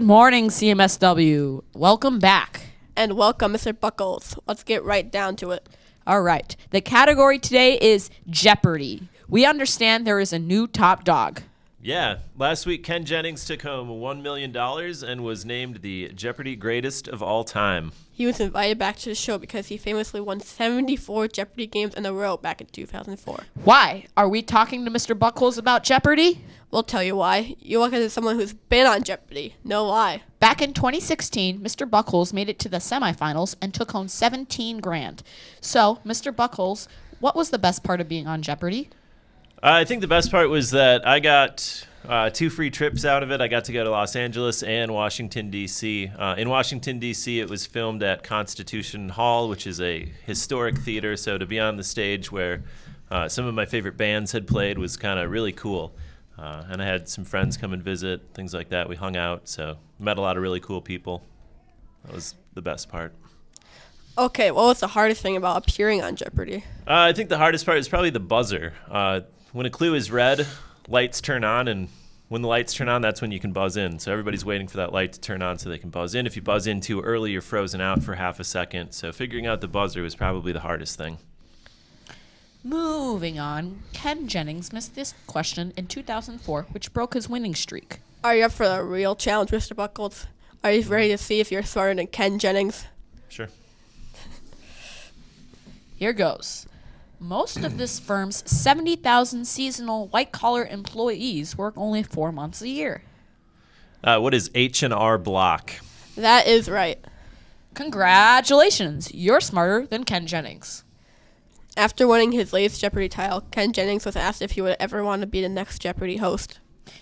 Good morning, CMSW. Welcome back. And welcome, Mr. Buckles. Let's get right down to it. All right. The category today is Jeopardy. We understand there is a new top dog. Yeah. Last week, Ken Jennings took home $1 million and was named the Jeopardy greatest of all time. He was invited back to the show because he famously won 74 Jeopardy games in a row back in 2004. Why? Are we talking to Mr. Buckles about Jeopardy? We'll tell you why. You look at someone who's been on Jeopardy. No lie. Back in 2016, Mr. Buckles made it to the semifinals and took home $17,000. So, Mr. Buckles, what was the best part of being on Jeopardy? I think the best part was that I got 2 free trips out of it. I got to go to Los Angeles and Washington, D.C. In Washington, D.C., it was filmed at Constitution Hall, which is a historic theater. So to be on the stage where some of my favorite bands had played was kind of really cool. And I had some friends come and visit, things like that. We hung out, so met a lot of really cool people. That was the best part. Okay, what was the hardest thing about appearing on Jeopardy? I think the hardest part is probably the buzzer. When a clue is read, lights turn on, and when the lights turn on, that's when you can buzz in. So everybody's waiting for that light to turn on so they can buzz in. If you buzz in too early, you're frozen out for half a second. So figuring out the buzzer was probably the hardest thing. Moving on, Ken Jennings missed this question in 2004, which broke his winning streak. Are you up for the real challenge, Mr. Buckles? Are you ready to see if you're smarter than Ken Jennings? Sure. Here goes. Most of this firm's 70,000 seasonal white-collar employees work only 4 months a year. What is H&R Block? That is right. Congratulations! You're smarter than Ken Jennings. After winning his latest Jeopardy title, Ken Jennings was asked if he would ever want to be the next Jeopardy host.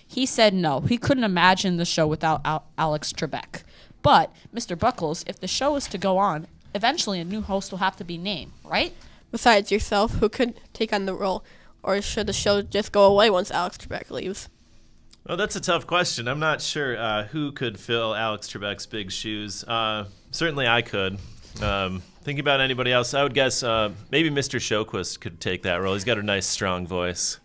He said no. He couldn't imagine the show without Alex Trebek. But, Mr. Buckles, if the show is to go on, eventually a new host will have to be named, right? Besides yourself, who could take on the role? Or should the show just go away once Alex Trebek leaves? Well, that's a tough question. I'm not sure who could fill Alex Trebek's big shoes. Certainly I could. Thinking about anybody else, I would guess maybe Mr. Showquist could take that role. He's got a nice, strong voice.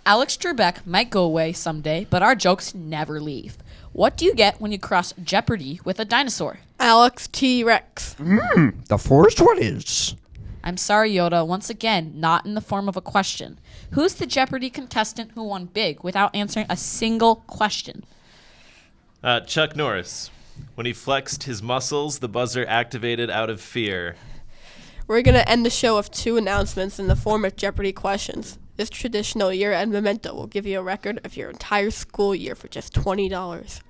Alex Trebek might go away someday, but our jokes never leave. What do you get when you cross Jeopardy with a dinosaur? Alex T-Rex. The first one is... I'm sorry, Yoda. Once again, not in the form of a question. Who's the Jeopardy contestant who won big without answering a single question? Chuck Norris. When he flexed his muscles, the buzzer activated out of fear. We're going to end the show with 2 announcements in the form of Jeopardy questions. This traditional year-end memento will give you a record of your entire school year for just $20.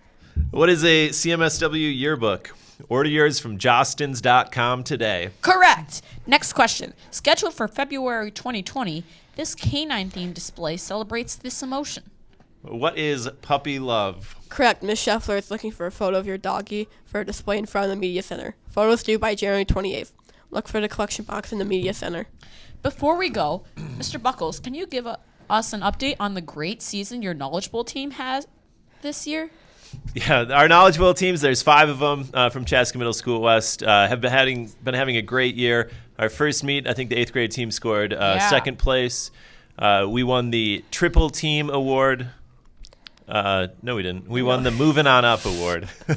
What is a CMSW yearbook? Order yours from jostins.com today. Correct. Next question. Scheduled for February 2020, this canine-themed display celebrates this emotion. What is puppy love? Correct. Ms. Scheffler is looking for a photo of your doggy for a display in front of the Media Center. Photos due by January 28th. Look for the collection box in the Media Center. Before we go, Mr. Buckles, can you give us an update on the great season your Knowledgeable team has this year? Yeah, our knowledgeable teams, there's 5 of them from Chaska Middle School West, have been having a great year. Our first meet, I think the 8th grade team scored second place. We won the Triple Team Award. No, we didn't. We won the Moving On Up Award. No,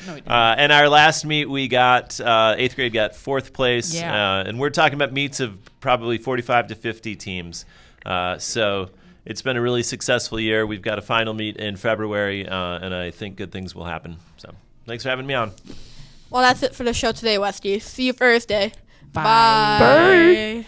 we didn't. And our last meet, we got 8th grade got 4th place. Yeah. And we're talking about meets of probably 45 to 50 teams. So it's been a really successful year. We've got a final meet in February, and I think good things will happen. So thanks for having me on. Well, that's it for the show today, Westy. See you Thursday. Bye. Bye.